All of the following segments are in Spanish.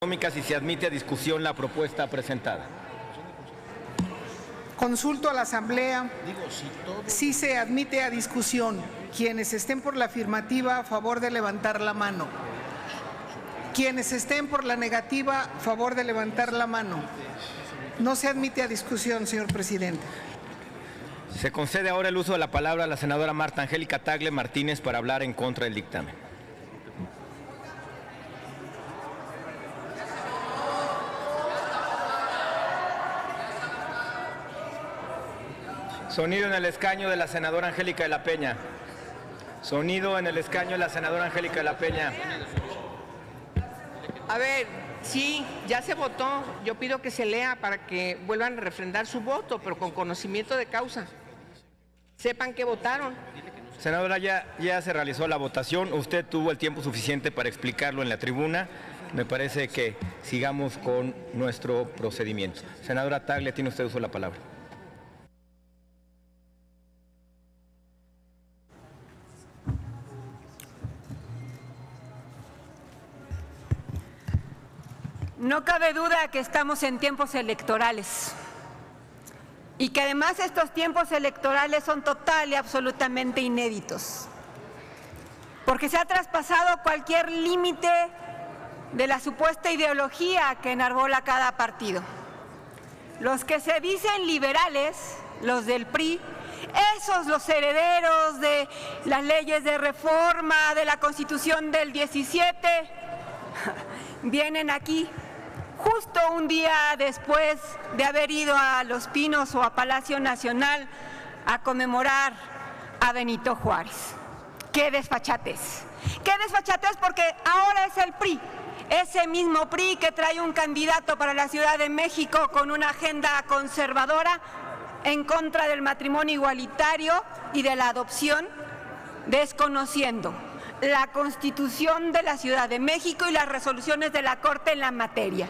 Si se admite a discusión la propuesta presentada. Consulto a la Asamblea si se admite a discusión. Quienes estén por la afirmativa, a favor de levantar la mano. Quienes estén por la negativa, a favor de levantar la mano. No se admite a discusión, señor presidente. Se concede ahora el uso de la palabra a la senadora Marta Angélica Tagle Martínez para hablar en contra del dictamen. Sonido en el escaño de la senadora Angélica de la Peña. Sonido en el escaño de la senadora Angélica de la Peña. A ver, sí, ya se votó. Yo pido que se lea para que vuelvan a refrendar su voto, pero con conocimiento de causa. Sepan que votaron. Senadora, ya se realizó la votación. Usted tuvo el tiempo suficiente para explicarlo en la tribuna. Me parece que sigamos con nuestro procedimiento. Senadora Tagle, tiene usted uso de la palabra. No cabe duda que estamos en tiempos electorales y que además estos tiempos electorales son total y absolutamente inéditos, porque se ha traspasado cualquier límite de la supuesta ideología que enarbola cada partido. Los que se dicen liberales, los del PRI, esos los herederos de las leyes de reforma, de la Constitución del 17, vienen aquí justo un día después de haber ido a Los Pinos o a Palacio Nacional a conmemorar a Benito Juárez. ¡Qué desfachatez! ¡Qué desfachatez! Porque ahora es el PRI, ese mismo PRI que trae un candidato para la Ciudad de México con una agenda conservadora en contra del matrimonio igualitario y de la adopción, desconociendo la Constitución de la Ciudad de México y las resoluciones de la Corte en la materia.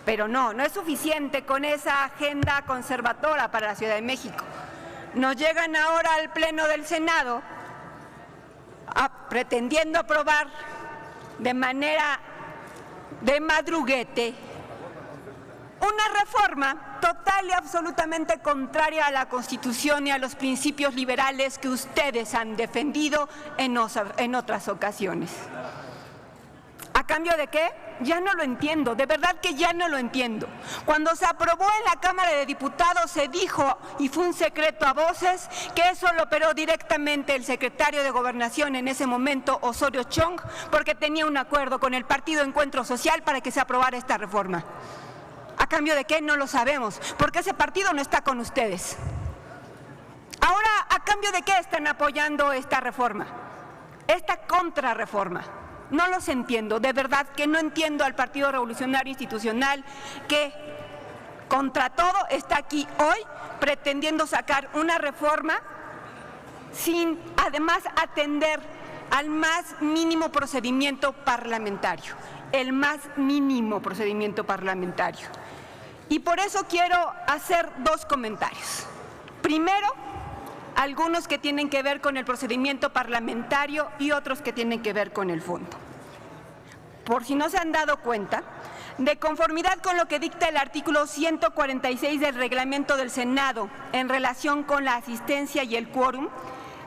Pero no es suficiente con esa agenda conservadora para la Ciudad de México. Nos llegan ahora al Pleno del Senado pretendiendo aprobar de manera de madruguete una reforma total y absolutamente contraria a la Constitución y a los principios liberales que ustedes han defendido en otras ocasiones. ¿A cambio de qué? Ya no lo entiendo, de verdad que ya no lo entiendo. Cuando se aprobó en la Cámara de Diputados se dijo, y fue un secreto a voces, que eso lo operó directamente el secretario de Gobernación en ese momento, Osorio Chong, porque tenía un acuerdo con el Partido Encuentro Social para que se aprobara esta reforma. ¿A cambio de qué? No lo sabemos, porque ese partido no está con ustedes. Ahora, ¿a cambio de qué están apoyando esta reforma? Esta contrarreforma. No los entiendo, de verdad que no entiendo al Partido Revolucionario Institucional que contra todo está aquí hoy pretendiendo sacar una reforma sin además atender al más mínimo procedimiento parlamentario, el más mínimo procedimiento parlamentario. Y por eso quiero hacer dos comentarios. Primero, algunos que tienen que ver con el procedimiento parlamentario y otros que tienen que ver con el fondo. Por si no se han dado cuenta, de conformidad con lo que dicta el artículo 146 del reglamento del Senado en relación con la asistencia y el quórum,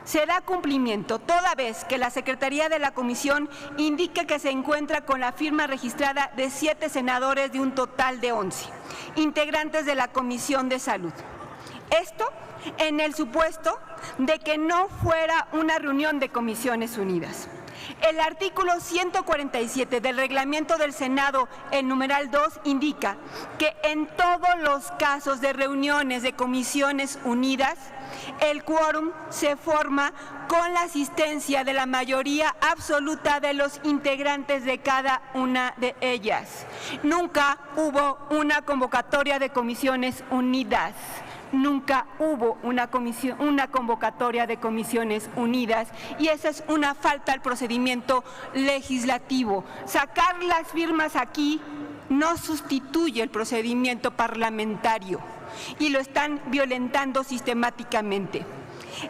se da cumplimiento toda vez que la Secretaría de la Comisión indique que se encuentra con la firma registrada de 7 senadores de un total de 11, integrantes de la Comisión de Salud. Esto en el supuesto de que no fuera una reunión de Comisiones Unidas. El artículo 147 del reglamento del Senado, el numeral 2, indica que en todos los casos de reuniones de Comisiones Unidas, el quórum se forma con la asistencia de la mayoría absoluta de los integrantes de cada una de ellas. Nunca hubo una convocatoria de Comisiones Unidas. Nunca hubo una convocatoria de Comisiones Unidas y esa es una falta al procedimiento legislativo. Sacar las firmas aquí no sustituye el procedimiento parlamentario y lo están violentando sistemáticamente.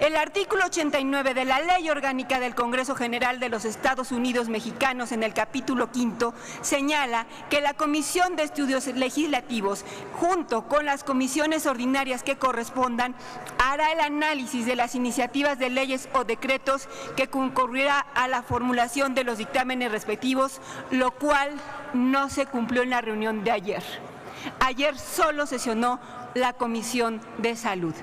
El artículo 89 de la Ley Orgánica del Congreso General de los Estados Unidos Mexicanos, en el capítulo 5, señala que la Comisión de Estudios Legislativos, junto con las comisiones ordinarias que correspondan, hará el análisis de las iniciativas de leyes o decretos que concurrirá a la formulación de los dictámenes respectivos, lo cual no se cumplió en la reunión de ayer. Ayer solo sesionó la Comisión de Salud.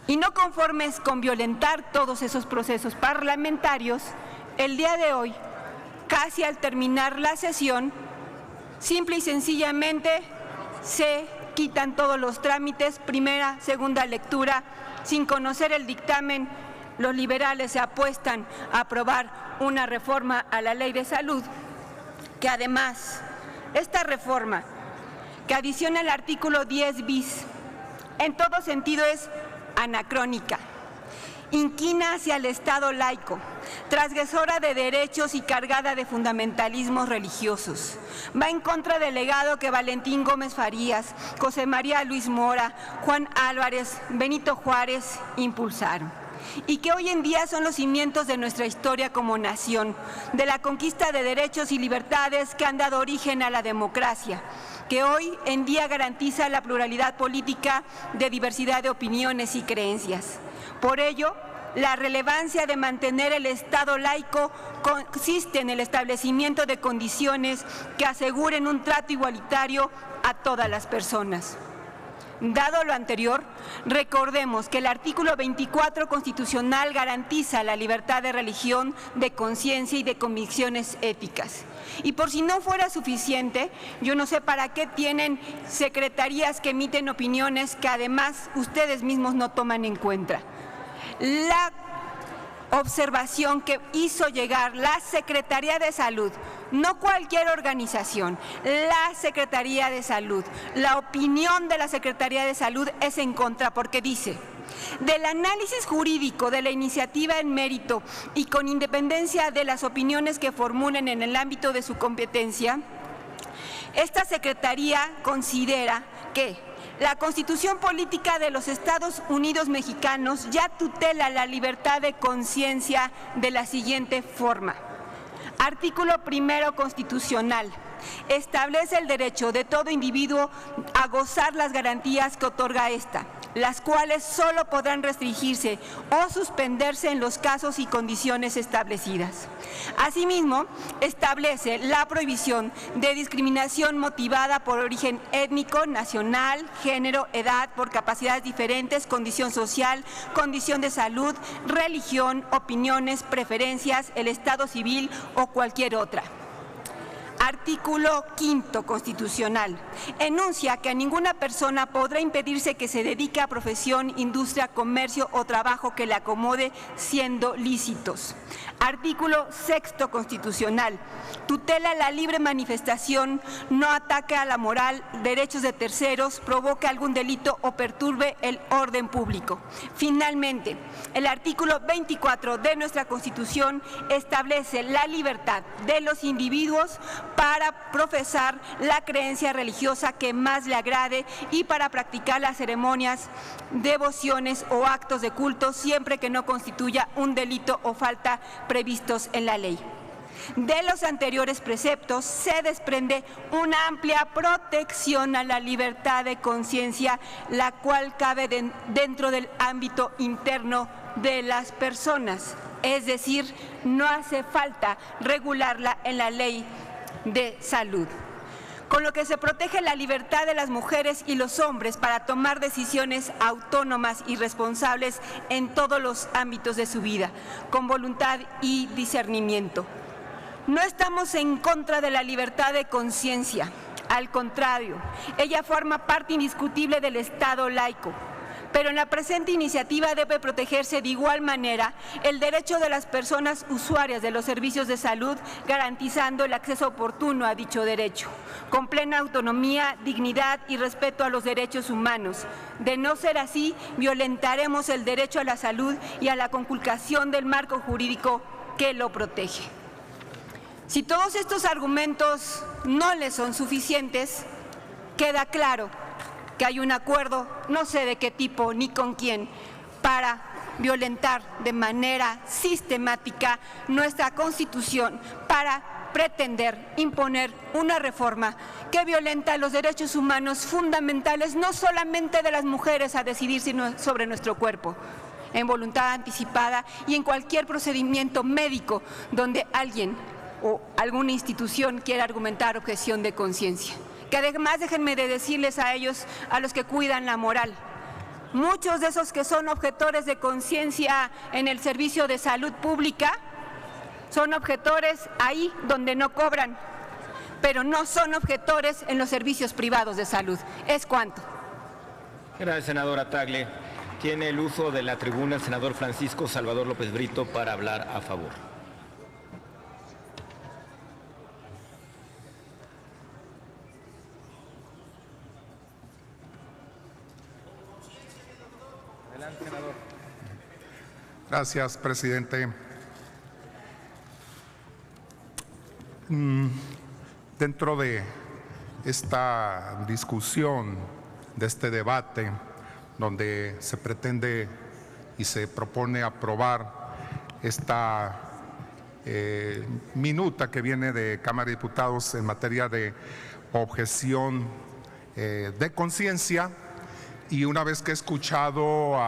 Y no conformes con violentar todos esos procesos parlamentarios, el día de hoy, casi al terminar la sesión, simple y sencillamente se quitan todos los trámites, primera, segunda lectura, sin conocer el dictamen. Los liberales se apuestan a aprobar una reforma a la Ley de Salud, que además, esta reforma, que adiciona el artículo 10 bis, en todo sentido es anacrónica, inquina hacia el Estado laico, transgresora de derechos y cargada de fundamentalismos religiosos. Va en contra del legado que Valentín Gómez Farías, José María Luis Mora, Juan Álvarez, Benito Juárez impulsaron, y que hoy en día son los cimientos de nuestra historia como nación, de la conquista de derechos y libertades que han dado origen a la democracia, que hoy en día garantiza la pluralidad política de diversidad de opiniones y creencias. Por ello, la relevancia de mantener el Estado laico consiste en el establecimiento de condiciones que aseguren un trato igualitario a todas las personas. Dado lo anterior, recordemos que el artículo 24 constitucional garantiza la libertad de religión, de conciencia y de convicciones éticas. Y por si no fuera suficiente, yo no sé para qué tienen secretarías que emiten opiniones que además ustedes mismos no toman en cuenta. La observación que hizo llegar la Secretaría de Salud, no cualquier organización, la Secretaría de Salud, la opinión de la Secretaría de Salud es en contra, porque dice: del análisis jurídico de la iniciativa en mérito y con independencia de las opiniones que formulen en el ámbito de su competencia, esta Secretaría considera que la Constitución Política de los Estados Unidos Mexicanos ya tutela la libertad de conciencia de la siguiente forma. Artículo 1 constitucional. Establece el derecho de todo individuo a gozar las garantías que otorga esta, las cuales solo podrán restringirse o suspenderse en los casos y condiciones establecidas. Asimismo, establece la prohibición de discriminación motivada por origen étnico, nacional, género, edad, por capacidades diferentes, condición social, condición de salud, religión, opiniones, preferencias, el estado civil o cualquier otra. Artículo 5 constitucional. Enuncia que a ninguna persona podrá impedirse que se dedique a profesión, industria, comercio o trabajo que le acomode, siendo lícitos. Artículo 6 constitucional. Tutela la libre manifestación, no ataque a la moral, derechos de terceros, provoque algún delito o perturbe el orden público. Finalmente, el artículo 24 de nuestra Constitución establece la libertad de los individuos para profesar la creencia religiosa que más le agrade y para practicar las ceremonias, devociones o actos de culto siempre que no constituya un delito o falta previstos en la ley. De los anteriores preceptos se desprende una amplia protección a la libertad de conciencia, la cual cabe dentro del ámbito interno de las personas. Es decir, no hace falta regularla en la ley de salud, con lo que se protege la libertad de las mujeres y los hombres para tomar decisiones autónomas y responsables en todos los ámbitos de su vida, con voluntad y discernimiento. No estamos en contra de la libertad de conciencia, al contrario, ella forma parte indiscutible del Estado laico. Pero en la presente iniciativa debe protegerse de igual manera el derecho de las personas usuarias de los servicios de salud, garantizando el acceso oportuno a dicho derecho, con plena autonomía, dignidad y respeto a los derechos humanos. De no ser así, violentaremos el derecho a la salud y a la conculcación del marco jurídico que lo protege. Si todos estos argumentos no les son suficientes, queda claro que hay un acuerdo, no sé de qué tipo ni con quién, para violentar de manera sistemática nuestra Constitución para pretender imponer una reforma que violenta los derechos humanos fundamentales, no solamente de las mujeres a decidir sobre nuestro cuerpo, en voluntad anticipada y en cualquier procedimiento médico donde alguien o alguna institución quiera argumentar objeción de conciencia. Que además déjenme de decirles a ellos, a los que cuidan la moral, muchos de esos que son objetores de conciencia en el servicio de salud pública son objetores ahí donde no cobran, pero no son objetores en los servicios privados de salud. Es cuanto. Gracias, senadora Tagle. Tiene el uso de la tribuna el senador Francisco Salvador López Brito para hablar a favor. Adelante, senador. Gracias, presidente. Dentro de esta discusión, de este debate, donde se pretende y se propone aprobar esta minuta que viene de Cámara de Diputados en materia de objeción de conciencia, y una vez que he escuchado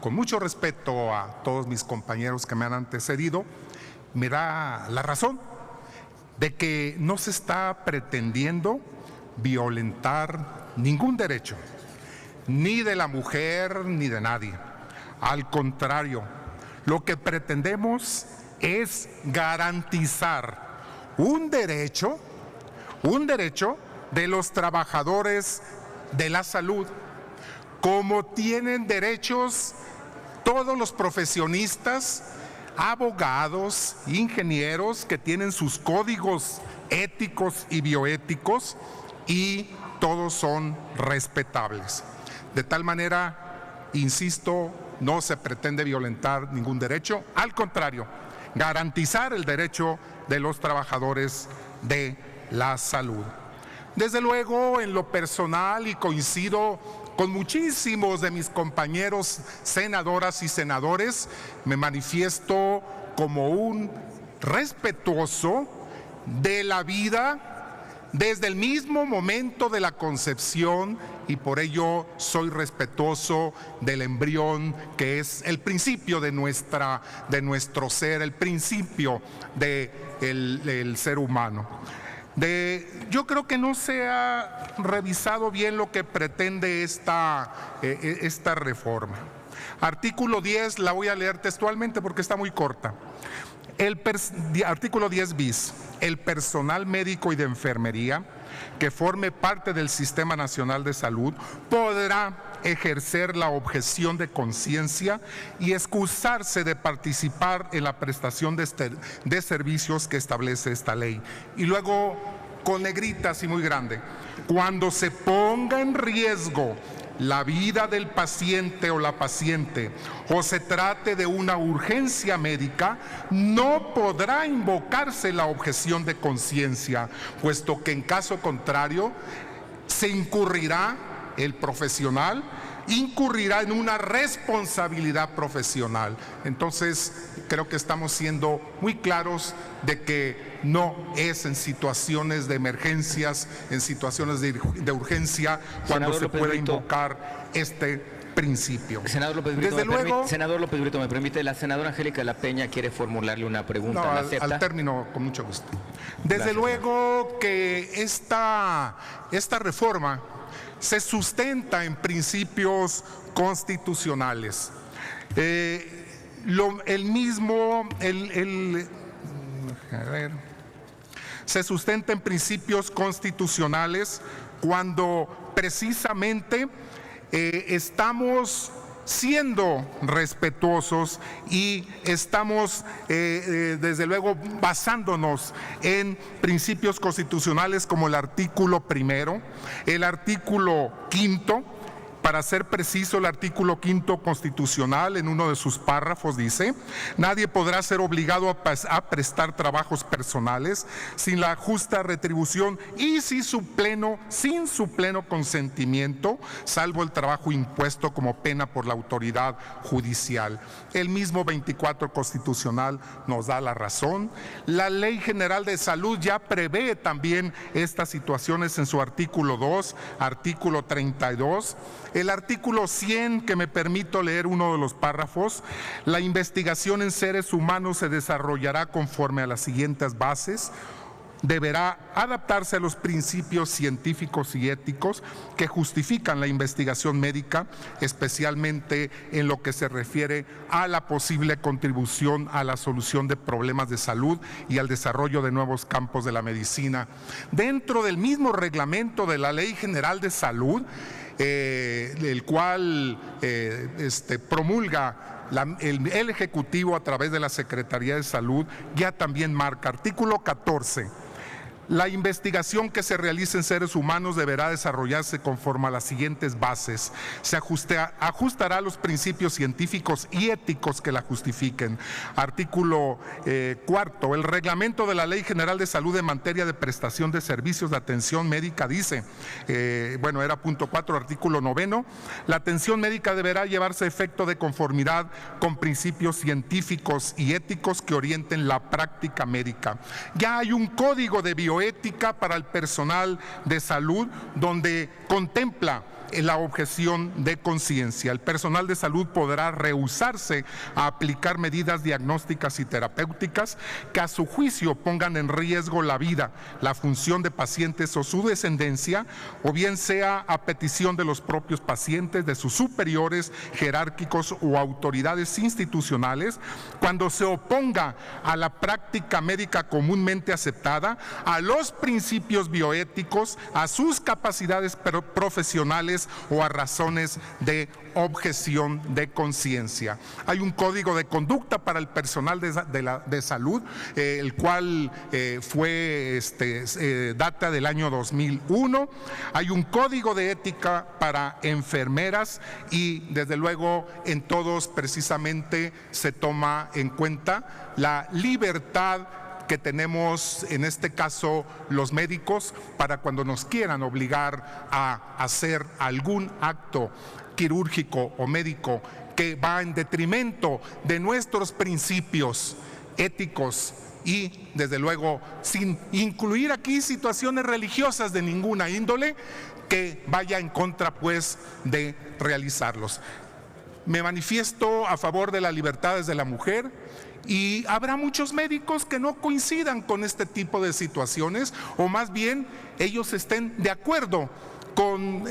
con mucho respeto a todos mis compañeros que me han antecedido, me da la razón de que no se está pretendiendo violentar ningún derecho, ni de la mujer ni de nadie. Al contrario, lo que pretendemos es garantizar un derecho de los trabajadores de la salud, como tienen derechos todos los profesionistas, abogados, ingenieros que tienen sus códigos éticos y bioéticos, y todos son respetables. De tal manera, insisto, no se pretende violentar ningún derecho, al contrario, garantizar el derecho de los trabajadores de la salud. Desde luego, en lo personal, y coincido con muchísimos de mis compañeros senadoras y senadores, me manifiesto como un respetuoso de la vida desde el mismo momento de la concepción, y por ello soy respetuoso del embrión, que es el principio de nuestro ser, el principio del ser humano. Yo creo que no se ha revisado bien lo que pretende esta reforma. Artículo 10, la voy a leer textualmente porque está muy corta. Artículo 10 bis. El personal médico y de enfermería que forme parte del Sistema Nacional de Salud podrá ejercer la objeción de conciencia y excusarse de participar en la prestación de servicios que establece esta ley. Y luego, con negritas y muy grande, cuando se ponga en riesgo la vida del paciente o la paciente, o se trate de una urgencia médica, no podrá invocarse la objeción de conciencia, puesto que en caso contrario el profesional incurrirá en una responsabilidad profesional. Entonces, creo que estamos siendo muy claros de que no es en situaciones de emergencias, en situaciones de urgencia, cuando se puede invocar este principio. Senador López Brito, me permite, la senadora Angélica La Peña quiere formularle una pregunta. No, ¿La acepta? al término, con mucho gusto. Desde luego que esta reforma se sustenta en principios constitucionales. Se sustenta en principios constitucionales cuando precisamente estamos siendo respetuosos y estamos desde luego basándonos en principios constitucionales como el artículo 1, el artículo 5, Para ser preciso, el artículo 5º constitucional, en uno de sus párrafos, dice: nadie podrá ser obligado a prestar trabajos personales sin la justa retribución y sin su pleno consentimiento, salvo el trabajo impuesto como pena por la autoridad judicial. El mismo 24 constitucional nos da la razón. La Ley General de Salud ya prevé también estas situaciones en su artículo 2, artículo 32. El artículo 100, que me permito leer uno de los párrafos: la investigación en seres humanos se desarrollará conforme a las siguientes bases. Deberá adaptarse a los principios científicos y éticos que justifican la investigación médica, especialmente en lo que se refiere a la posible contribución a la solución de problemas de salud y al desarrollo de nuevos campos de la medicina. Dentro del mismo reglamento de la Ley General de Salud, el cual promulga el Ejecutivo a través de la Secretaría de Salud, ya también marca, artículo 14, la investigación que se realice en seres humanos deberá desarrollarse conforme a las siguientes bases. Se ajustará a los principios científicos y éticos que la justifiquen. Artículo 4. El reglamento de la Ley General de Salud en materia de prestación de servicios de atención médica dice, era punto 4, artículo 9. La atención médica deberá llevarse a efecto de conformidad con principios científicos y éticos que orienten la práctica médica. Ya hay un código de bioética para el personal de salud donde contempla la objeción de conciencia. El personal de salud podrá rehusarse a aplicar medidas diagnósticas y terapéuticas que a su juicio pongan en riesgo la vida, la función de pacientes o su descendencia, o bien sea a petición de los propios pacientes, de sus superiores jerárquicos o autoridades institucionales, cuando se oponga a la práctica médica comúnmente aceptada, a los principios bioéticos, a sus capacidades profesionales o a razones de objeción de conciencia. Hay un código de conducta para el personal de salud, el cual data del año 2001. Hay un código de ética para enfermeras y desde luego en todos precisamente se toma en cuenta la libertad que tenemos, en este caso los médicos, para cuando nos quieran obligar a hacer algún acto quirúrgico o médico que va en detrimento de nuestros principios éticos y desde luego sin incluir aquí situaciones religiosas de ninguna índole, que vaya en contra pues de realizarlos. Me manifiesto a favor de las libertades de la mujer. Y habrá muchos médicos que no coincidan con este tipo de situaciones, o más bien ellos estén de acuerdo con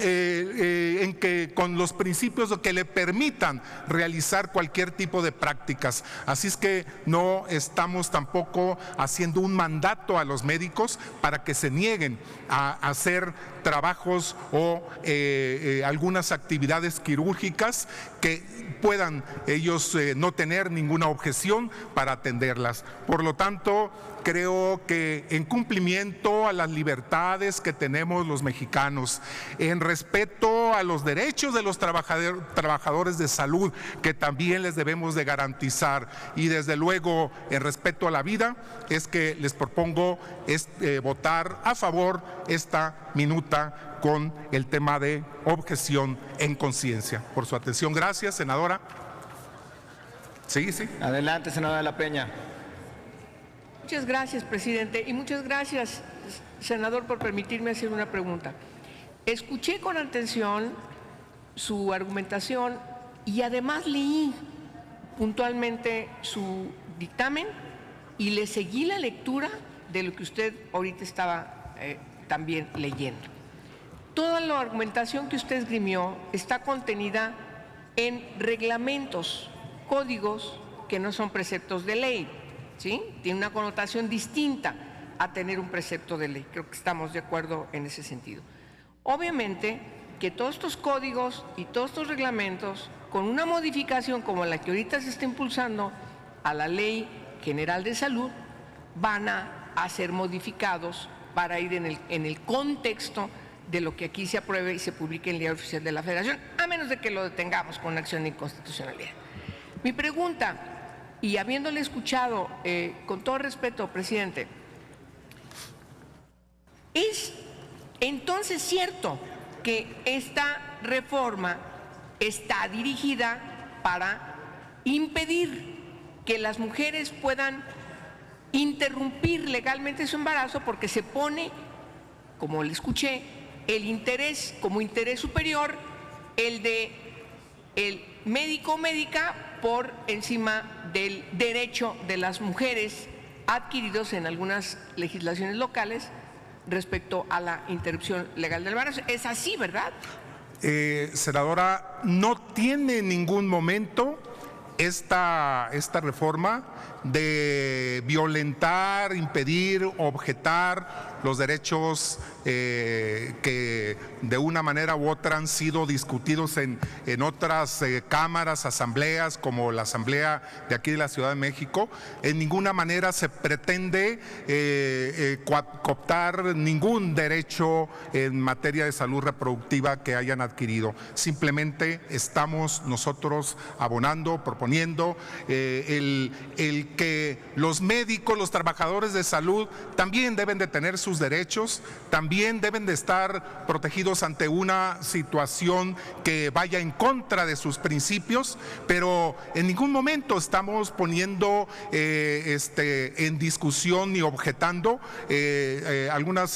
los principios que le permitan realizar cualquier tipo de prácticas. Así es que no estamos tampoco haciendo un mandato a los médicos para que se nieguen a hacer trabajos o algunas actividades quirúrgicas que puedan ellos no tener ninguna objeción para atenderlas. Por lo tanto, creo que en cumplimiento a las libertades que tenemos los mexicanos, en respeto a los derechos de los trabajadores de salud que también les debemos de garantizar, y desde luego en respeto a la vida, es que les propongo votar a favor esta minuta con el tema de objeción en conciencia. Por su atención, gracias, senadora. Sí. Adelante, senadora de la Peña. Muchas gracias, presidente, y muchas gracias, senador, por permitirme hacer una pregunta. Escuché con atención su argumentación y además leí puntualmente su dictamen y le seguí la lectura de lo que usted ahorita estaba también leyendo. Toda la argumentación que usted esgrimió está contenida en reglamentos, códigos que no son preceptos de ley, ¿sí? Tiene una connotación distinta a tener un precepto de ley. Creo que estamos de acuerdo en ese sentido. Obviamente que todos estos códigos y todos estos reglamentos, con una modificación como la que ahorita se está impulsando a la Ley General de Salud, van a ser modificados para ir en el contexto de lo que aquí se apruebe y se publique en el Diario Oficial de la Federación, a menos de que lo detengamos con acción de inconstitucionalidad. Mi pregunta, y habiéndole escuchado con todo respeto, presidente, ¿es entonces cierto que esta reforma está dirigida para impedir que las mujeres puedan interrumpir legalmente su embarazo porque se pone, como le escuché, el interés como interés superior, el de el médico o médica por encima del derecho de las mujeres adquiridos en algunas legislaciones locales respecto a la interrupción legal del embarazo? Es así, ¿verdad? Senadora, no tiene en ningún momento esta reforma de violentar, impedir, objetar los derechos que de una manera u otra han sido discutidos en otras cámaras, asambleas, como la asamblea de aquí de la Ciudad de México. En ninguna manera se pretende cooptar ningún derecho en materia de salud reproductiva que hayan adquirido. Simplemente estamos nosotros abonando, proponiendo el que los médicos, los trabajadores de salud también deben de tener sus derechos, también deben de estar protegidos ante una situación que vaya en contra de sus principios, pero en ningún momento estamos poniendo en discusión ni objetando algunas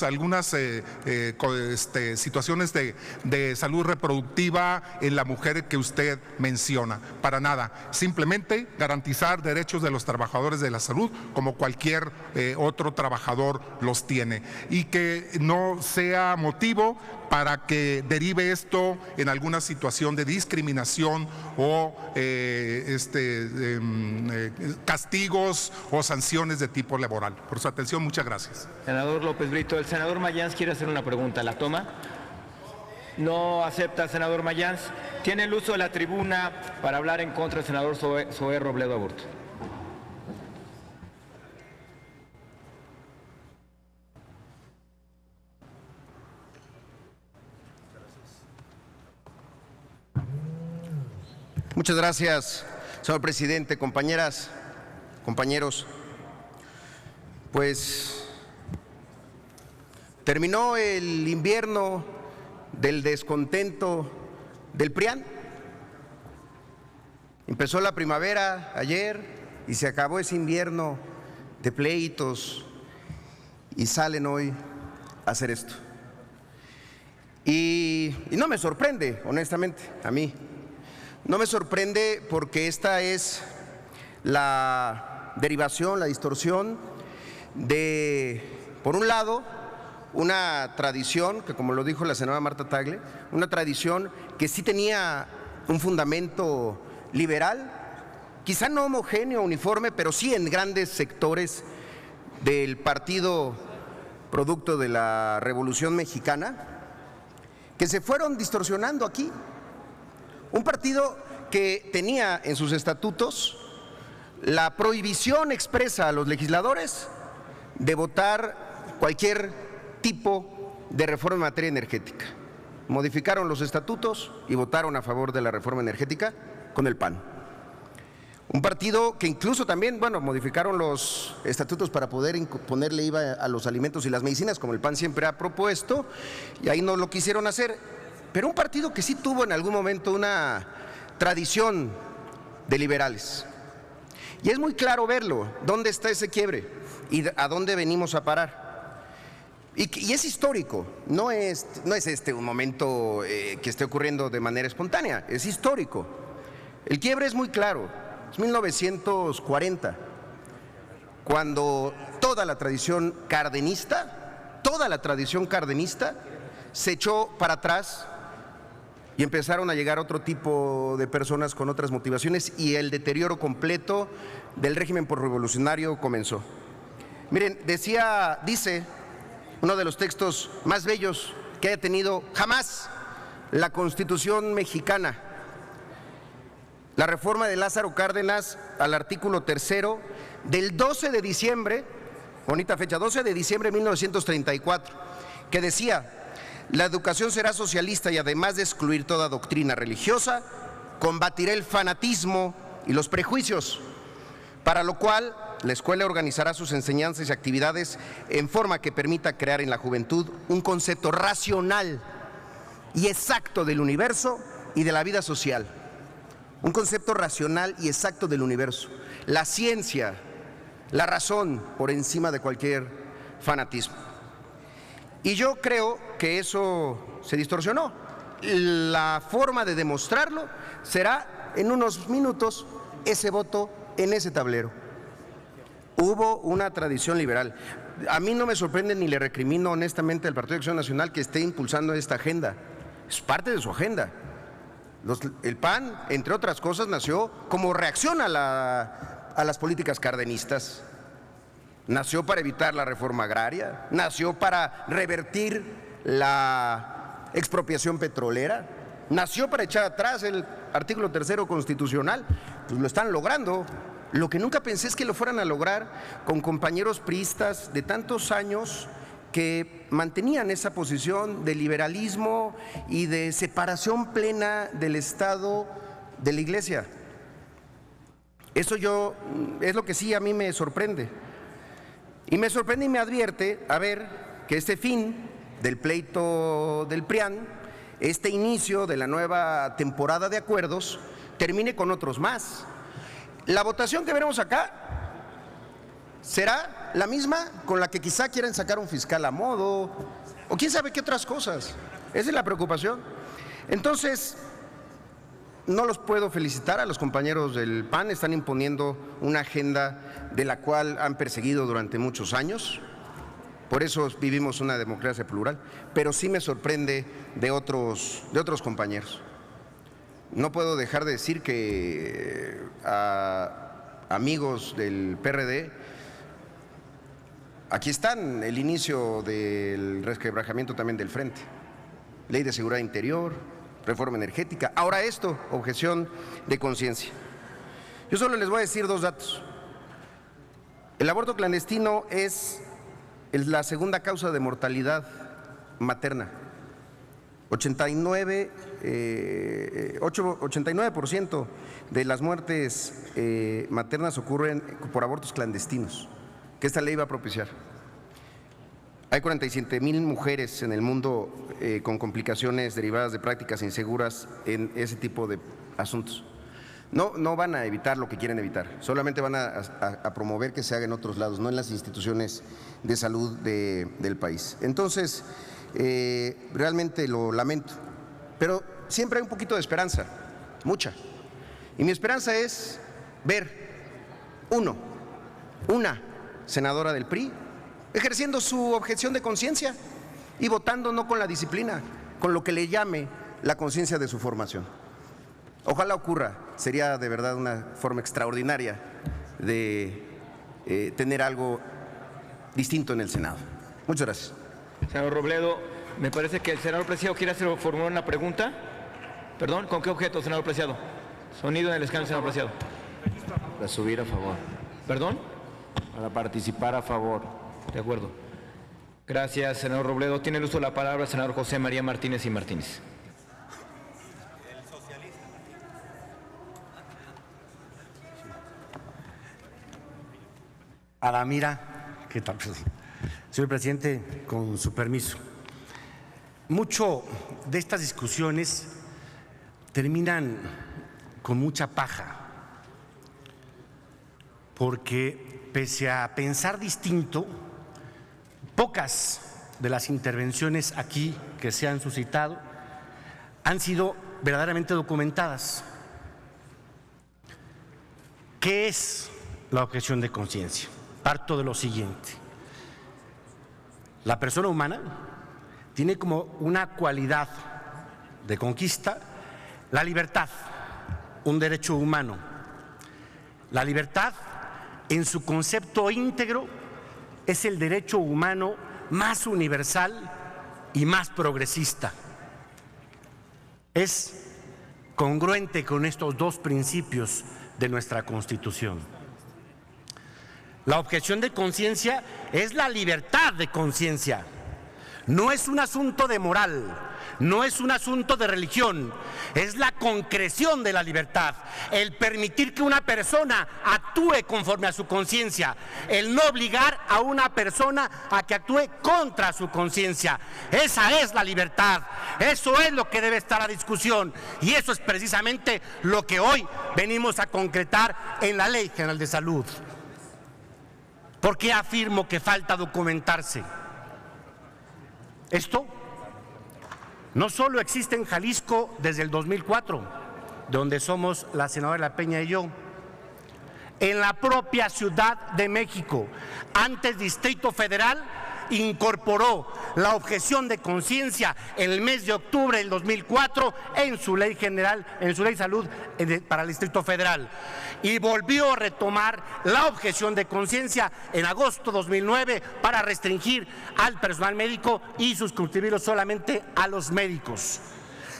situaciones de salud reproductiva en la mujer que usted menciona. Para nada, simplemente garantizar derechos de los trabajadores de la salud como cualquier otro trabajador los tiene, y que no sea motivo para que derive esto en alguna situación de discriminación o castigos o sanciones de tipo laboral. Por su atención, muchas gracias. Senador López Brito, el senador Mayans quiere hacer una pregunta. ¿La toma? No acepta, senador Mayans. Tiene el uso de la tribuna para hablar en contra del senador Zoé Robledo Aburto. Muchas gracias, señor presidente. Compañeras, compañeros, pues terminó el invierno del descontento del PRIAN. Empezó la primavera ayer y se acabó ese invierno de pleitos y salen hoy a hacer esto. Y no me sorprende, honestamente, a mí. No me sorprende porque esta es la derivación, la distorsión de, por un lado, una tradición que, como lo dijo la senadora Marta Tagle, una tradición que sí tenía un fundamento liberal, quizá no homogéneo, uniforme, pero sí en grandes sectores del partido producto de la Revolución Mexicana, que se fueron distorsionando aquí. Un partido que tenía en sus estatutos la prohibición expresa a los legisladores de votar cualquier tipo de reforma en materia energética. Modificaron los estatutos y votaron a favor de la reforma energética con el PAN. Un partido que incluso también, modificaron los estatutos para poder ponerle IVA a los alimentos y las medicinas, como el PAN siempre ha propuesto, y ahí no lo quisieron hacer. Pero un partido que sí tuvo en algún momento una tradición de liberales. Y es muy claro verlo, dónde está ese quiebre y a dónde venimos a parar. Y es histórico, no es un momento que esté ocurriendo de manera espontánea, es histórico. El quiebre es muy claro, es 1940, cuando toda la tradición cardenista se echó para atrás y empezaron a llegar otro tipo de personas con otras motivaciones y el deterioro completo del régimen revolucionario comenzó. Miren, dice uno de los textos más bellos que haya tenido jamás la Constitución mexicana, la reforma de Lázaro Cárdenas al artículo 3º del 12 de diciembre, bonita fecha, 12 de diciembre de 1934, que decía: La educación será socialista y además de excluir toda doctrina religiosa, combatirá el fanatismo y los prejuicios, para lo cual la escuela organizará sus enseñanzas y actividades en forma que permita crear en la juventud un concepto racional y exacto del universo y de la vida social. Un concepto racional y exacto del universo. La ciencia, la razón por encima de cualquier fanatismo. Y yo creo que eso se distorsionó. La forma de demostrarlo será en unos minutos ese voto en ese tablero. Hubo una tradición liberal. A mí no me sorprende ni le recrimino honestamente al Partido de Acción Nacional que esté impulsando esta agenda. Es parte de su agenda. El PAN, entre otras cosas, nació como reacción a las políticas cardenistas. Nació para evitar la reforma agraria, nació para revertir la expropiación petrolera, nació para echar atrás el artículo 3º constitucional. Pues lo están logrando. Lo que nunca pensé es que lo fueran a lograr con compañeros priistas de tantos años que mantenían esa posición de liberalismo y de separación plena del Estado de la Iglesia. Eso es lo que sí a mí me sorprende. Y me sorprende y me advierte a ver que este fin del pleito del PRIAN, este inicio de la nueva temporada de acuerdos, termine con otros más. La votación que veremos acá será la misma con la que quizá quieren sacar un fiscal a modo, o quién sabe qué otras cosas. Esa es la preocupación. Entonces, no los puedo felicitar a los compañeros del PAN, están imponiendo una agenda de la cual han perseguido durante muchos años. Por eso vivimos una democracia plural, pero sí me sorprende de otros compañeros. No puedo dejar de decir que a amigos del PRD, aquí están el inicio del resquebrajamiento también del Frente. Ley de Seguridad Interior, reforma energética, ahora esto, objeción de conciencia. Yo solo les voy a decir 2 datos. El aborto clandestino es la segunda causa de mortalidad materna. 89% de las muertes maternas ocurren por abortos clandestinos, que esta ley va a propiciar. Hay 47,000 mujeres en el mundo con complicaciones derivadas de prácticas inseguras en ese tipo de asuntos. No van a evitar lo que quieren evitar, solamente van a promover que se haga en otros lados, no en las instituciones de salud del país. Entonces, realmente lo lamento, pero siempre hay un poquito de esperanza, mucha. Y mi esperanza es ver una senadora del PRI ejerciendo su objeción de conciencia y votando no con la disciplina, con lo que le llame la conciencia de su formación. Ojalá ocurra, sería de verdad una forma extraordinaria de tener algo distinto en el Senado. Muchas gracias. Senador Robledo, me parece que el senador Preciado quiere formular una pregunta. Perdón, ¿con qué objeto, senador Preciado? Sonido en el escaño, senador Preciado. Para subir a favor. ¿Perdón? Para participar a favor. De acuerdo. Gracias, senador Robledo. Tiene el uso de la palabra el senador José María Martínez y Martínez. Adamira, ¿qué tal? Señor presidente, con su permiso. Mucho de estas discusiones terminan con mucha paja, porque pese a pensar distinto, pocas de las intervenciones aquí que se han suscitado han sido verdaderamente documentadas. ¿Qué es la objeción de conciencia? Parto de lo siguiente. La persona humana tiene como una cualidad de conquista la libertad, un derecho humano. La libertad, en su concepto íntegro, es el derecho humano más universal y más progresista. Es congruente con estos 2 principios de nuestra Constitución. La objeción de conciencia es la libertad de conciencia. No es un asunto de moral, no es un asunto de religión, es la concreción de la libertad, el permitir que una persona actúe conforme a su conciencia, el no obligar a una persona a que actúe contra su conciencia. Esa es la libertad, eso es lo que debe estar a discusión y eso es precisamente lo que hoy venimos a concretar en la Ley General de Salud. ¿Por qué afirmo que falta documentarse? Esto no solo existe en Jalisco desde el 2004, donde somos la senadora La Peña y yo. En la propia Ciudad de México, antes Distrito Federal, incorporó la objeción de conciencia en el mes de octubre del 2004 en su ley general, en su ley de salud para el Distrito Federal. Y volvió a retomar la objeción de conciencia en agosto de 2009 para restringir al personal médico y suscribirlo solamente a los médicos.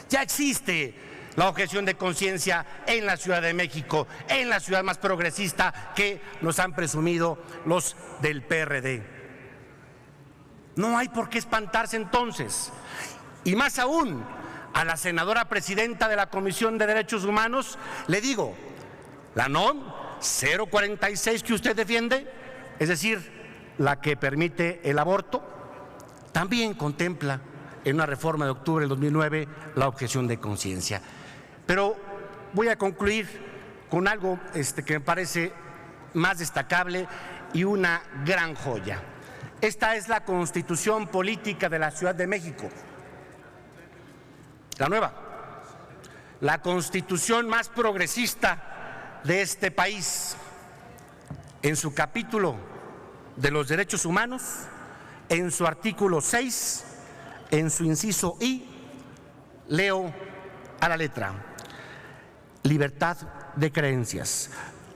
Ya existe la objeción de conciencia en la Ciudad de México, en la ciudad más progresista que nos han presumido los del PRD. No hay por qué espantarse entonces. Y más aún, a la senadora presidenta de la Comisión de Derechos Humanos le digo, la NOM 046 que usted defiende, es decir, la que permite el aborto, también contempla en una reforma de octubre del 2009 la objeción de conciencia. Pero voy a concluir con algo que me parece más destacable y una gran joya. Esta es la Constitución Política de la Ciudad de México, la nueva, la Constitución más progresista de este país. En su capítulo de los derechos humanos, en su artículo 6, en su inciso I, leo a la letra: libertad de creencias.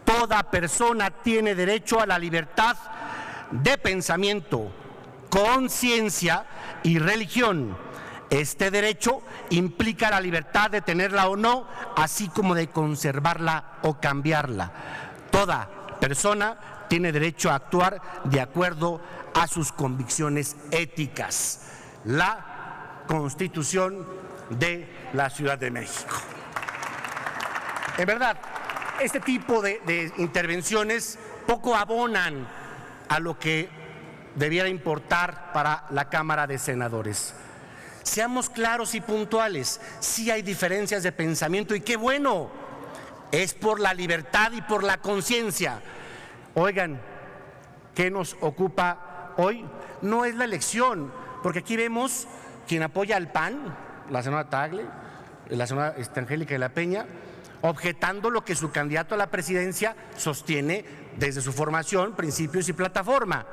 Toda persona tiene derecho a la libertad de pensamiento, conciencia y religión. Este derecho implica la libertad de tenerla o no, así como de conservarla o cambiarla. Toda persona tiene derecho a actuar de acuerdo a sus convicciones éticas. La Constitución de la Ciudad de México. En verdad, este tipo de intervenciones poco abonan a lo que debiera importar para la Cámara de Senadores. Seamos claros y puntuales, sí hay diferencias de pensamiento y qué bueno, es por la libertad y por la conciencia. Oigan, ¿qué nos ocupa hoy? No es la elección, porque aquí vemos quien apoya al PAN, la senadora Tagle, la senadora Angélica de la Peña, objetando lo que su candidato a la presidencia sostiene desde su formación, principios y plataforma.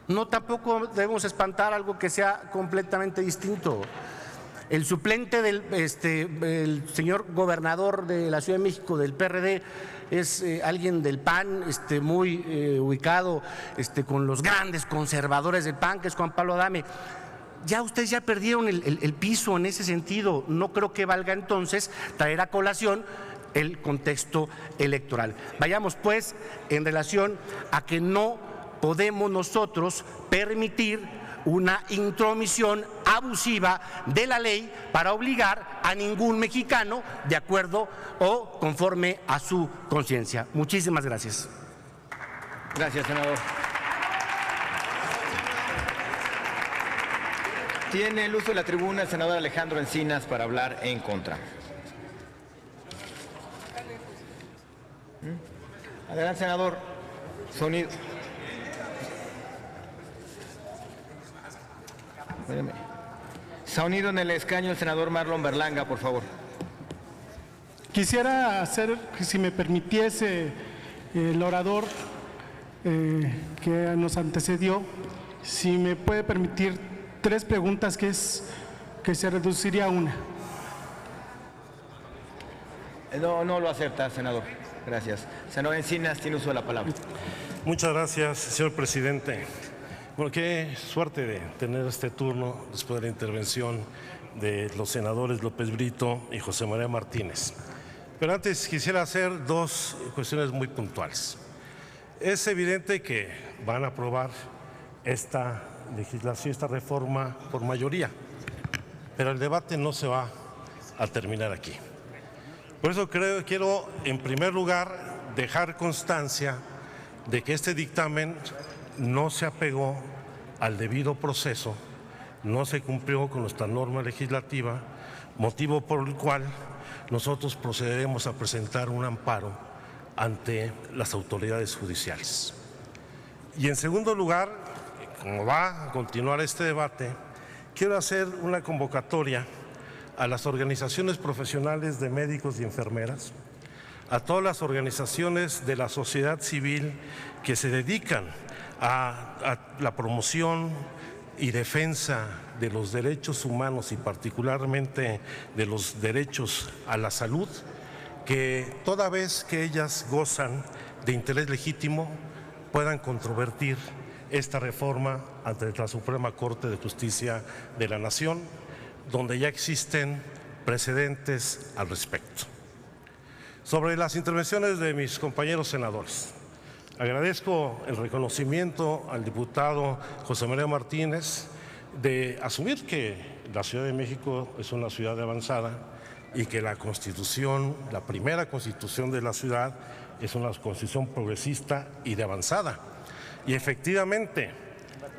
No, tampoco debemos espantar algo que sea completamente distinto. El suplente del el señor gobernador de la Ciudad de México del PRD es alguien del PAN, muy ubicado con los grandes conservadores del PAN, que es Juan Pablo Adame. Ya ustedes ya perdieron el piso en ese sentido. No creo que valga entonces traer a colación el contexto electoral. Vayamos pues en relación a que no podemos nosotros permitir una intromisión abusiva de la ley para obligar a ningún mexicano de acuerdo o conforme a su conciencia. Muchísimas gracias. Gracias, senador. Tiene el uso de la tribuna el senador Alejandro Encinas para hablar en contra. Adelante, senador. Sonido. Sonido en el escaño, el senador Marlon Berlanga, por favor. Quisiera hacer, si me permitiese, el orador que nos antecedió, si me puede permitir 3 preguntas que se reduciría a una. No lo acepta, senador. Gracias. Senador Encinas, tiene uso de la palabra. Muchas gracias, señor presidente. Bueno, qué suerte de tener este turno después de la intervención de los senadores López Brito y José María Martínez. Pero antes quisiera hacer 2 cuestiones muy puntuales. Es evidente que van a aprobar esta legislación, esta reforma por mayoría. Pero el debate no se va a terminar aquí. Por eso quiero, en primer lugar, dejar constancia de que este dictamen no se apegó al debido proceso, no se cumplió con nuestra norma legislativa, motivo por el cual nosotros procederemos a presentar un amparo ante las autoridades judiciales. Y en segundo lugar, como va a continuar este debate, quiero hacer una convocatoria a las organizaciones profesionales de médicos y enfermeras, a todas las organizaciones de la sociedad civil que se dedican a la promoción y defensa de los derechos humanos y particularmente de los derechos a la salud, que toda vez que ellas gozan de interés legítimo puedan controvertir esta reforma ante la Suprema Corte de Justicia de la Nación, donde ya existen precedentes al respecto. Sobre las intervenciones de mis compañeros senadores, agradezco el reconocimiento al diputado José María Martínez de asumir que la Ciudad de México es una ciudad avanzada y que la Constitución, la primera Constitución de la ciudad, es una Constitución progresista y de avanzada. Y efectivamente,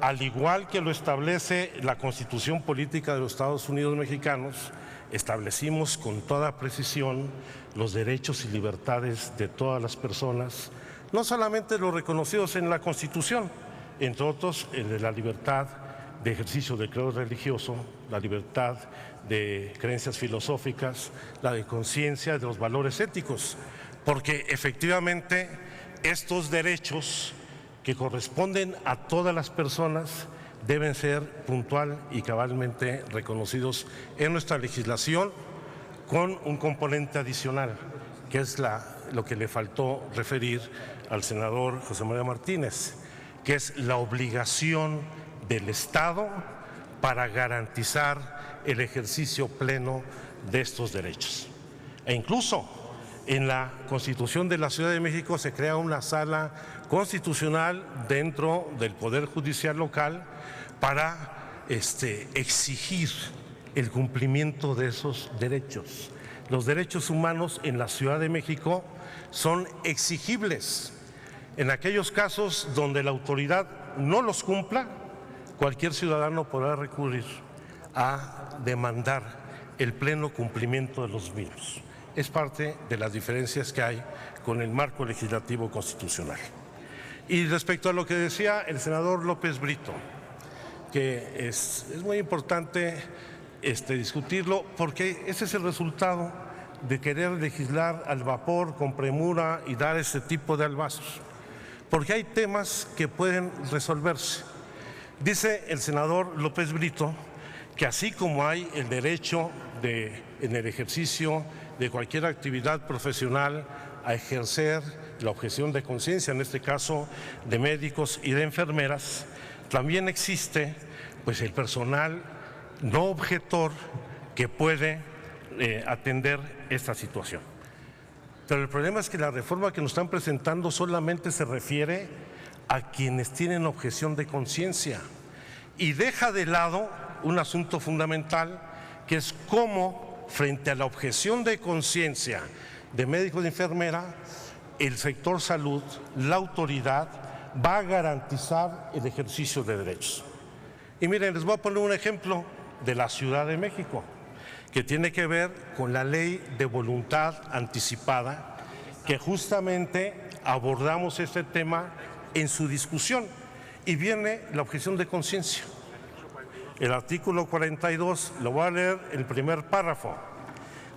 al igual que lo establece la Constitución Política de los Estados Unidos Mexicanos, establecimos con toda precisión los derechos y libertades de todas las personas, no solamente los reconocidos en la Constitución, entre otros el de la libertad de ejercicio del credo religioso, la libertad de creencias filosóficas, la de conciencia, de los valores éticos, porque efectivamente estos derechos que corresponden a todas las personas deben ser puntual y cabalmente reconocidos en nuestra legislación, con un componente adicional, que es lo que le faltó referir al senador José María Martínez, que es la obligación del Estado para garantizar el ejercicio pleno de estos derechos. E incluso en la Constitución de la Ciudad de México se crea una sala constitucional dentro del Poder Judicial local para exigir el cumplimiento de esos derechos. Los derechos humanos en la Ciudad de México son exigibles. En aquellos casos donde la autoridad no los cumpla, cualquier ciudadano podrá recurrir a demandar el pleno cumplimiento de los mismos. Es parte de las diferencias que hay con el marco legislativo constitucional. Y respecto a lo que decía el senador López Brito, que es muy importante discutirlo, porque ese es el resultado de querer legislar al vapor, con premura y dar ese tipo de albazos, porque hay temas que pueden resolverse. Dice el senador López Brito que así como hay el derecho en el ejercicio de cualquier actividad profesional a ejercer la objeción de conciencia, en este caso de médicos y de enfermeras, también existe pues el personal no objetor que puede atender esta situación. Pero el problema es que la reforma que nos están presentando solamente se refiere a quienes tienen objeción de conciencia y deja de lado un asunto fundamental, que es cómo, frente a la objeción de conciencia de médicos y enfermera, el sector salud, la autoridad, va a garantizar el ejercicio de derechos. Y miren, les voy a poner un ejemplo de la Ciudad de México, que tiene que ver con la ley de voluntad anticipada, que justamente abordamos este tema en su discusión, y viene la objeción de conciencia. El artículo 42, lo voy a leer el primer párrafo.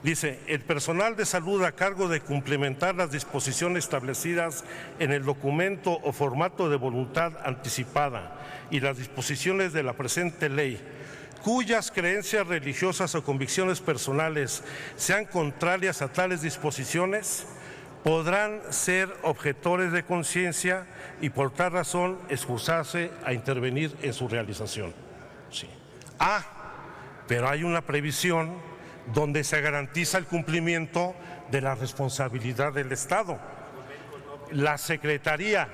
Dice: el personal de salud a cargo de cumplimentar las disposiciones establecidas en el documento o formato de voluntad anticipada y las disposiciones de la presente ley, cuyas creencias religiosas o convicciones personales sean contrarias a tales disposiciones, podrán ser objetores de conciencia y por tal razón excusarse a intervenir en su realización. Sí. Pero hay una previsión donde se garantiza el cumplimiento de la responsabilidad del Estado. La Secretaría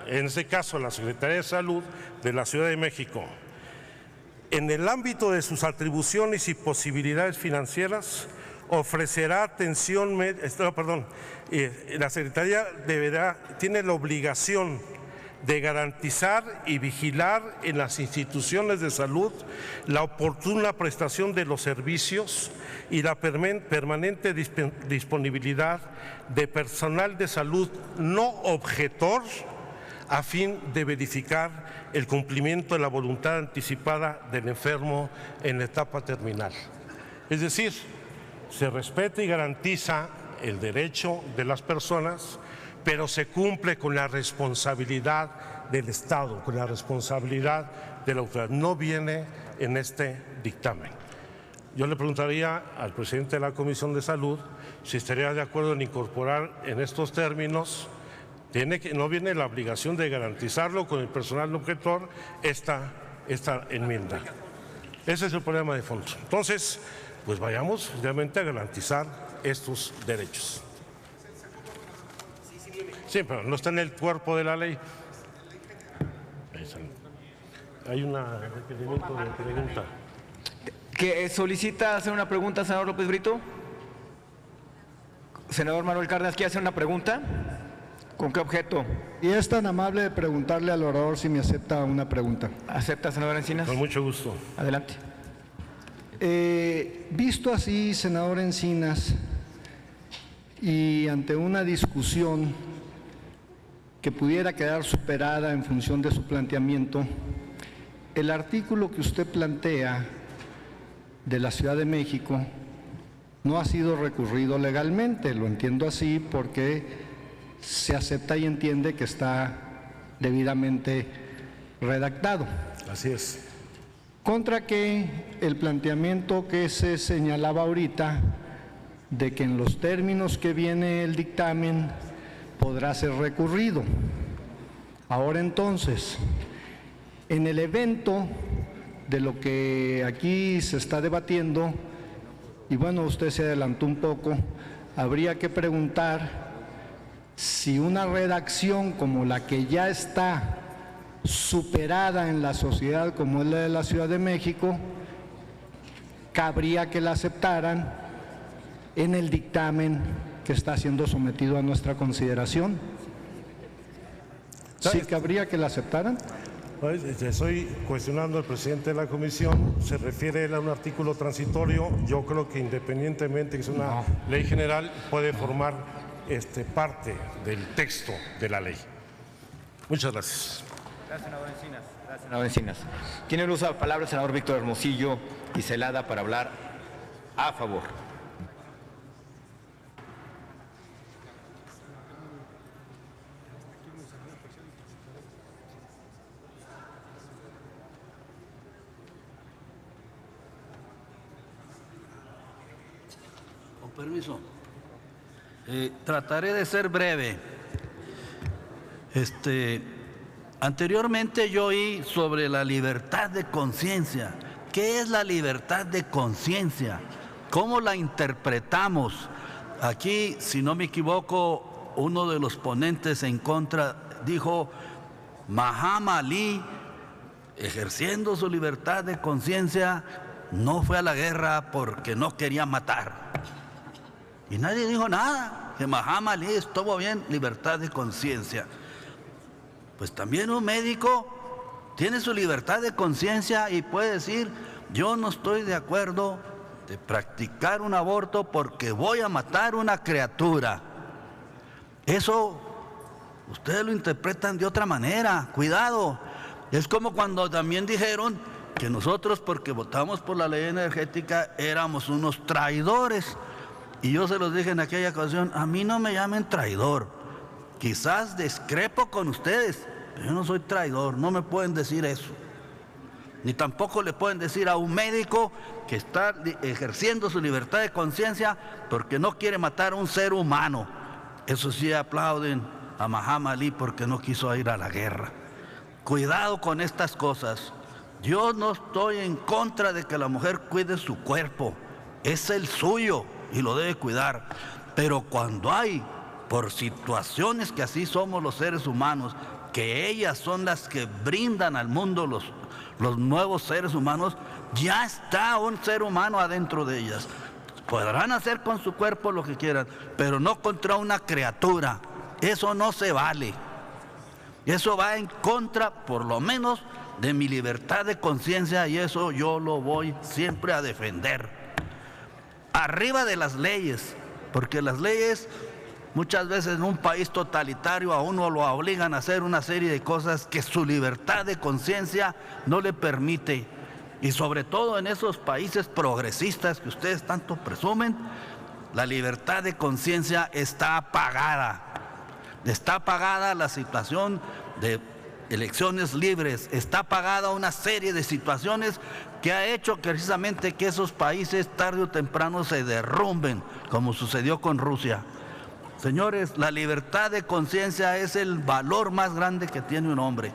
en este caso la Secretaría de Salud de la Ciudad de México, en el ámbito de sus atribuciones y posibilidades financieras, ofrecerá atención la Secretaría tiene la obligación de garantizar y vigilar en las instituciones de salud la oportuna prestación de los servicios y la permanente disponibilidad de personal de salud no objetor a fin de verificar el cumplimiento de la voluntad anticipada del enfermo en la etapa terminal. Es decir, se respeta y garantiza el derecho de las personas, pero se cumple con la responsabilidad del Estado, con la responsabilidad de la autoridad. No viene en este dictamen. Yo le preguntaría al presidente de la Comisión de Salud si estaría de acuerdo en incorporar en estos términos, no viene la obligación de garantizarlo con el personal no objetor, esta enmienda. Ese es el problema de fondo. Entonces, pues vayamos realmente a garantizar estos derechos. Sí, pero no está en el cuerpo de la ley. Hay un requerimiento de pregunta. ¿Que solicita hacer una pregunta, senador López Brito? Senador Manuel Cárdenas, ¿quiere hacer una pregunta? ¿Con qué objeto? Y es tan amable de preguntarle al orador si me acepta una pregunta. ¿Acepta, senador Encinas? Con mucho gusto. Adelante. Visto así, senador Encinas, y ante una discusión que pudiera quedar superada en función de su planteamiento, el artículo que usted plantea de la Ciudad de México no ha sido recurrido legalmente, lo entiendo así porque se acepta y entiende que está debidamente redactado. Así es. Contra que el planteamiento que se señalaba ahorita de que en los términos que viene el dictamen podrá ser recurrido. Ahora entonces, en el evento de lo que aquí se está debatiendo, y bueno, usted se adelantó un poco, habría que preguntar si una redacción como la que ya está superada en la sociedad como es la de la Ciudad de México, cabría que la aceptaran en el dictamen que está siendo sometido a nuestra consideración. ¿Sí cabría que la aceptaran? Pues, estoy cuestionando al presidente de la comisión, se refiere a un artículo transitorio, yo creo que independientemente que sea una ley general, puede formar parte del texto de la ley. Muchas gracias. Gracias, senador Encinas. Gracias, senador Encinas. Tiene el uso de la palabra el senador Víctor Hermosillo y Celada para hablar a favor. Con permiso. Trataré de ser breve. Anteriormente yo oí sobre la libertad de conciencia. ¿Qué es la libertad de conciencia? ¿Cómo la interpretamos? Aquí, si no me equivoco, uno de los ponentes en contra dijo, Mahatma Ali, ejerciendo su libertad de conciencia, no fue a la guerra porque no quería matar. Y nadie dijo nada, que Mahatma Ali estuvo bien, libertad de conciencia. Pues también un médico tiene su libertad de conciencia y puede decir, yo no estoy de acuerdo de practicar un aborto porque voy a matar una criatura. Eso ustedes lo interpretan de otra manera, cuidado. Es como cuando también dijeron que nosotros, porque votamos por la ley energética, éramos unos traidores. Y yo se los dije en aquella ocasión, a mí no me llamen traidor. Quizás discrepo con ustedes, pero yo no soy traidor, no me pueden decir eso. Ni tampoco le pueden decir a un médico que está ejerciendo su libertad de conciencia porque no quiere matar a un ser humano. Eso sí aplauden a Mahatma Ali porque no quiso ir a la guerra. Cuidado con estas cosas. Yo no estoy en contra de que la mujer cuide su cuerpo, es el suyo y lo debe cuidar. Pero cuando hay, por situaciones que así somos los seres humanos, que ellas son las que brindan al mundo los nuevos seres humanos, ya está un ser humano adentro de ellas. Podrán hacer con su cuerpo lo que quieran, pero no contra una criatura. Eso no se vale. Eso va en contra, por lo menos, de mi libertad de conciencia, y eso yo lo voy siempre a defender. Arriba de las leyes, porque las leyes muchas veces en un país totalitario a uno lo obligan a hacer una serie de cosas que su libertad de conciencia no le permite. Y sobre todo en esos países progresistas que ustedes tanto presumen, la libertad de conciencia está apagada. Está apagada la situación de elecciones libres, está apagada una serie de situaciones que ha hecho precisamente que esos países tarde o temprano se derrumben, como sucedió con Rusia. Señores, la libertad de conciencia es el valor más grande que tiene un hombre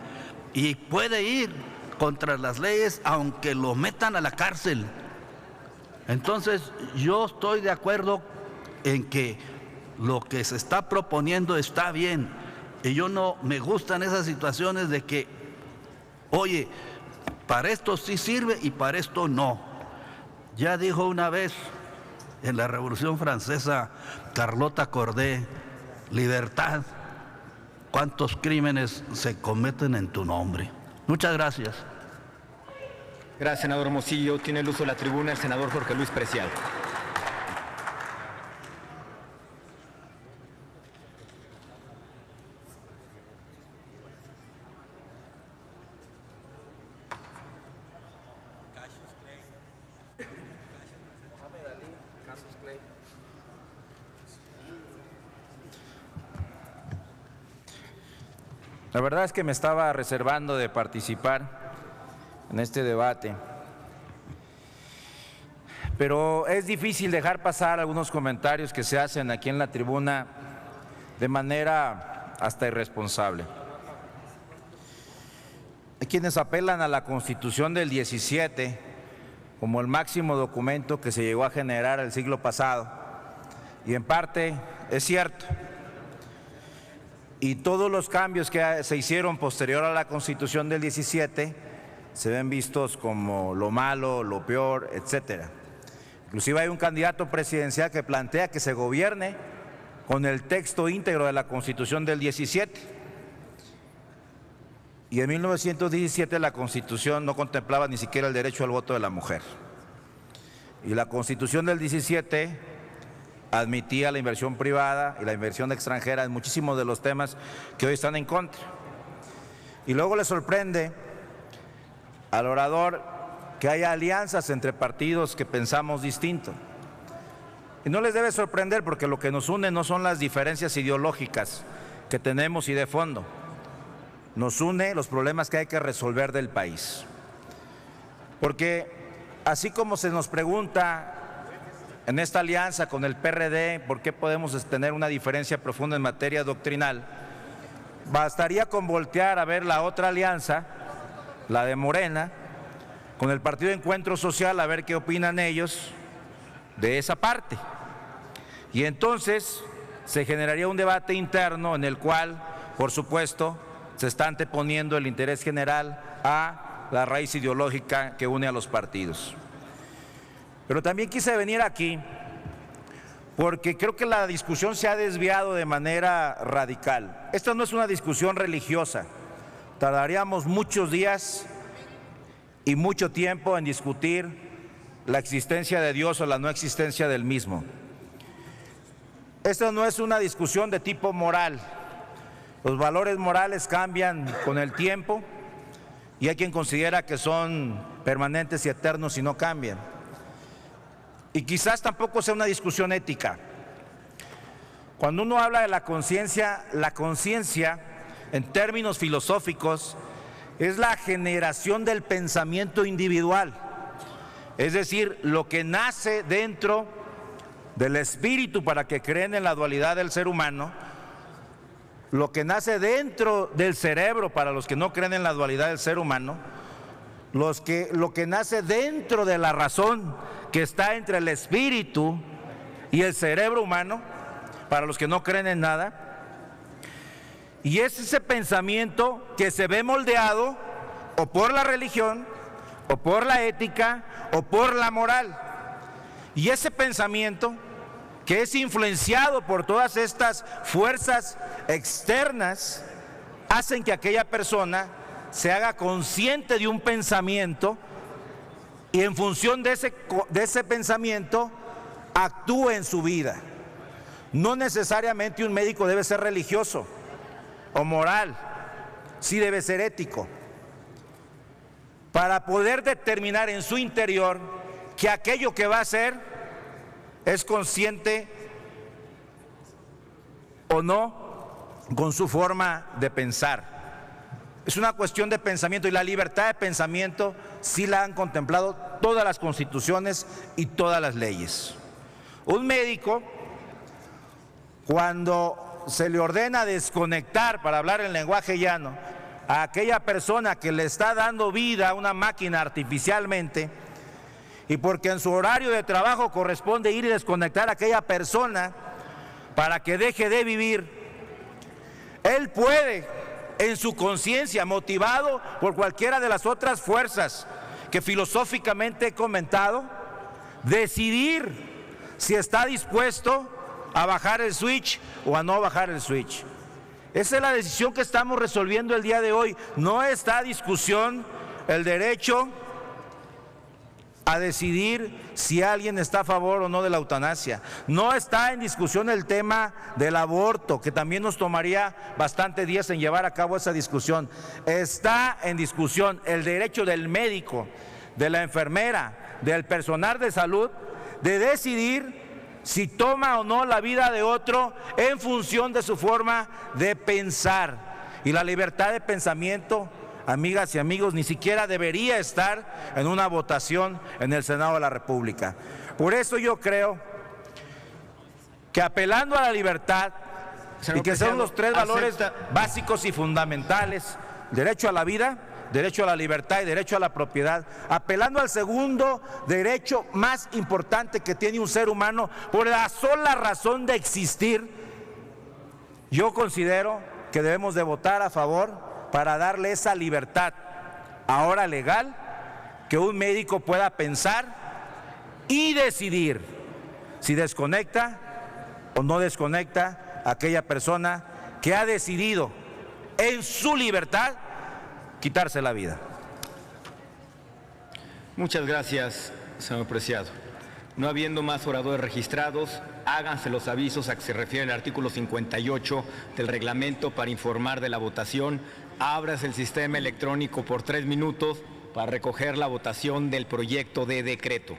y puede ir contra las leyes aunque lo metan a la cárcel. Entonces yo estoy de acuerdo en que lo que se está proponiendo está bien, y yo no me gustan esas situaciones de que, oye, para esto sí sirve y para esto no. Ya dijo una vez en la Revolución Francesa Carlota Corday: libertad, ¿cuántos crímenes se cometen en tu nombre? Muchas gracias. Gracias, senador Hermosillo. Tiene el uso de la tribuna el senador Jorge Luis Preciado. La verdad es que me estaba reservando de participar en este debate, pero es difícil dejar pasar algunos comentarios que se hacen aquí en la tribuna de manera hasta irresponsable. Hay quienes apelan a la Constitución del 17 como el máximo documento que se llegó a generar el siglo pasado, y en parte es cierto. Y todos los cambios que se hicieron posterior a la Constitución del 17 se ven vistos como lo malo, lo peor, etcétera. Inclusive hay un candidato presidencial que plantea que se gobierne con el texto íntegro de la Constitución del 17. Y en 1917 la Constitución no contemplaba ni siquiera el derecho al voto de la mujer. Y la Constitución del 17 admitía la inversión privada y la inversión extranjera en muchísimos de los temas que hoy están en contra. Y luego le sorprende al orador que haya alianzas entre partidos que pensamos distinto. Y no les debe sorprender, porque lo que nos une no son las diferencias ideológicas que tenemos y de fondo. Nos une los problemas que hay que resolver del país. Porque así como se nos pregunta en esta alianza con el PRD, ¿por qué podemos tener una diferencia profunda en materia doctrinal? Bastaría con voltear a ver la otra alianza, la de Morena, con el Partido Encuentro Social, a ver qué opinan ellos de esa parte. Y entonces se generaría un debate interno en el cual, por supuesto, se está anteponiendo el interés general a la raíz ideológica que une a los partidos. Pero también quise venir aquí porque creo que la discusión se ha desviado de manera radical. Esta no es una discusión religiosa. Tardaríamos muchos días y mucho tiempo en discutir la existencia de Dios o la no existencia del mismo. Esta no es una discusión de tipo moral. Los valores morales cambian con el tiempo y hay quien considera que son permanentes y eternos y no cambian. Y quizás tampoco sea una discusión ética. Cuando uno habla de la conciencia en términos filosóficos es la generación del pensamiento individual, es decir, lo que nace dentro del espíritu para que creen en la dualidad del ser humano, lo que nace dentro del cerebro para los que no creen en la dualidad del ser humano, lo que nace dentro de la razón que está entre el espíritu y el cerebro humano, para los que no creen en nada, Y es ese pensamiento que se ve moldeado o por la religión, o por la ética, o por la moral. Y ese pensamiento que es influenciado por todas estas fuerzas externas, hacen que aquella persona se haga consciente de un pensamiento y en función de ese pensamiento actúe en su vida. No necesariamente un médico debe ser religioso o moral, sí debe ser ético, para poder determinar en su interior que aquello que va a hacer es consciente o no con su forma de pensar. Es una cuestión de pensamiento, y la libertad de pensamiento sí la han contemplado todas las constituciones y todas las leyes. Un médico, cuando se le ordena desconectar, para hablar en lenguaje llano, a aquella persona que le está dando vida a una máquina artificialmente, y porque en su horario de trabajo corresponde ir y desconectar a aquella persona para que deje de vivir, él puede, en su conciencia, motivado por cualquiera de las otras fuerzas que filosóficamente he comentado, decidir si está dispuesto a bajar el switch o a no bajar el switch. Esa es la decisión que estamos resolviendo el día de hoy. No está a discusión el derecho a decidir si alguien está a favor o no de la eutanasia. No está en discusión el tema del aborto, que también nos tomaría bastante días en llevar a cabo esa discusión. Está en discusión el derecho del médico, de la enfermera, del personal de salud, de decidir si toma o no la vida de otro en función de su forma de pensar. Y la libertad de pensamiento, amigas y amigos, ni siquiera debería estar en una votación en el Senado de la República. Por eso yo creo que, apelando a la libertad, y que son los tres valores básicos y fundamentales: derecho a la vida, derecho a la libertad y derecho a la propiedad, apelando al segundo derecho más importante que tiene un ser humano por la sola razón de existir, yo considero que debemos de votar a favor para darle esa libertad, ahora legal, que un médico pueda pensar y decidir si desconecta o no desconecta a aquella persona que ha decidido en su libertad quitarse la vida. Muchas gracias, señor Preciado. No habiendo más oradores registrados, háganse los avisos a que se refiere el artículo 58 del reglamento para informar de la votación. Ábrase el sistema electrónico por 3 minutos para recoger la votación del proyecto de decreto.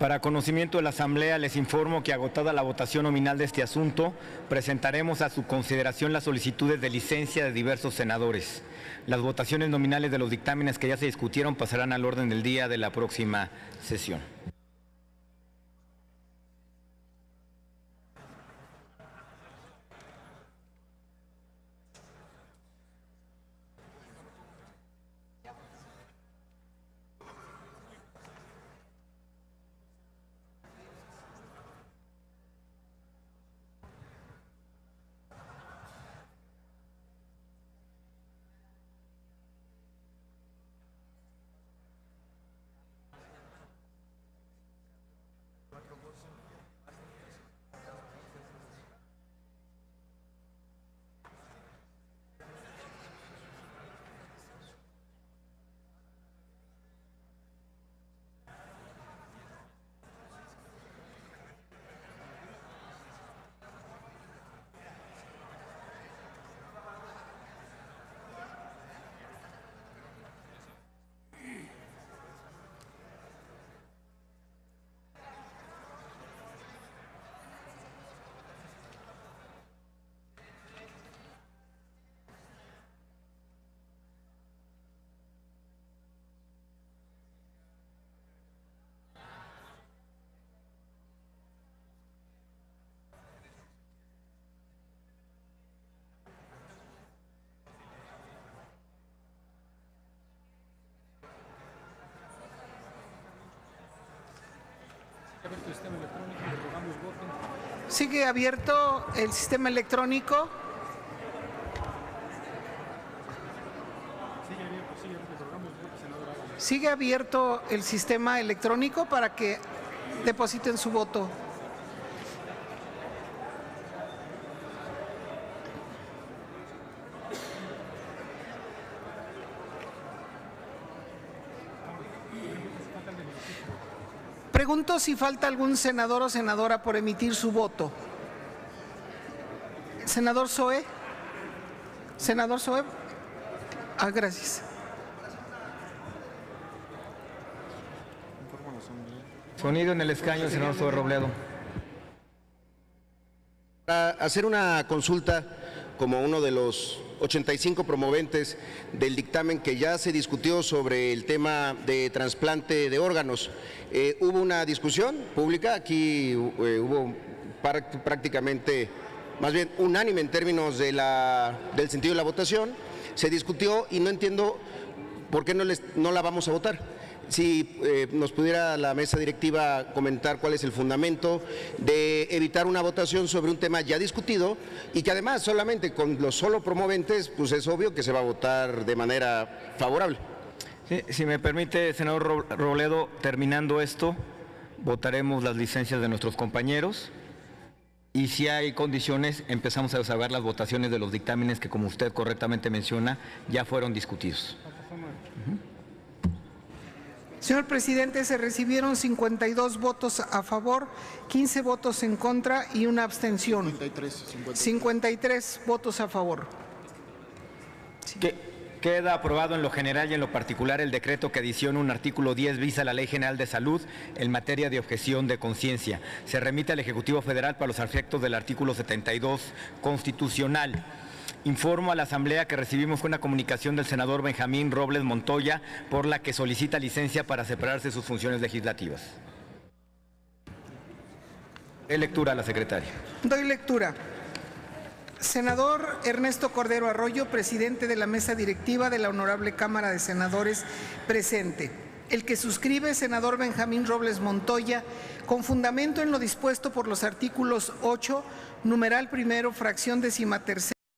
Para conocimiento de la Asamblea, les informo que agotada la votación nominal de este asunto, presentaremos a su consideración las solicitudes de licencia de diversos senadores. Las votaciones nominales de los dictámenes que ya se discutieron pasarán al orden del día de la próxima sesión. ¿Sigue abierto el sistema electrónico? ¿Sigue abierto el sistema electrónico para que depositen su voto? Pregunto si falta algún senador o senadora por emitir su voto. Senador Zoe. Senador Zoe. Gracias. Sonido en el escaño, senador Zoe Robledo. Para hacer una consulta como uno de los 85 promoventes del dictamen que ya se discutió sobre el tema de trasplante de órganos. Hubo una discusión pública, aquí hubo prácticamente, más bien unánime en términos de del sentido de la votación, se discutió y no entiendo por qué no la vamos a votar. Si nos pudiera la mesa directiva comentar cuál es el fundamento de evitar una votación sobre un tema ya discutido y que además solamente con los solo promoventes, pues es obvio que se va a votar de manera favorable. Sí, si me permite, senador Robledo, terminando esto, votaremos las licencias de nuestros compañeros y si hay condiciones empezamos a desahogar las votaciones de los dictámenes que, como usted correctamente menciona, ya fueron discutidos. Señor presidente, se recibieron 52 votos a favor, 15 votos en contra y una abstención. 53 votos a favor. Sí. Queda aprobado en lo general y en lo particular el decreto que adiciona un artículo 10 bis a la Ley General de Salud en materia de objeción de conciencia. Se remite al Ejecutivo Federal para los efectos del artículo 72 constitucional. Informo a la Asamblea que recibimos una comunicación del senador Benjamín Robles Montoya por la que solicita licencia para separarse de sus funciones legislativas. Doy lectura a la secretaria. Doy lectura. Senador Ernesto Cordero Arroyo, presidente de la mesa directiva de la Honorable Cámara de Senadores, presente. El que suscribe, senador Benjamín Robles Montoya, con fundamento en lo dispuesto por los artículos 8, numeral primero, fracción 13ª,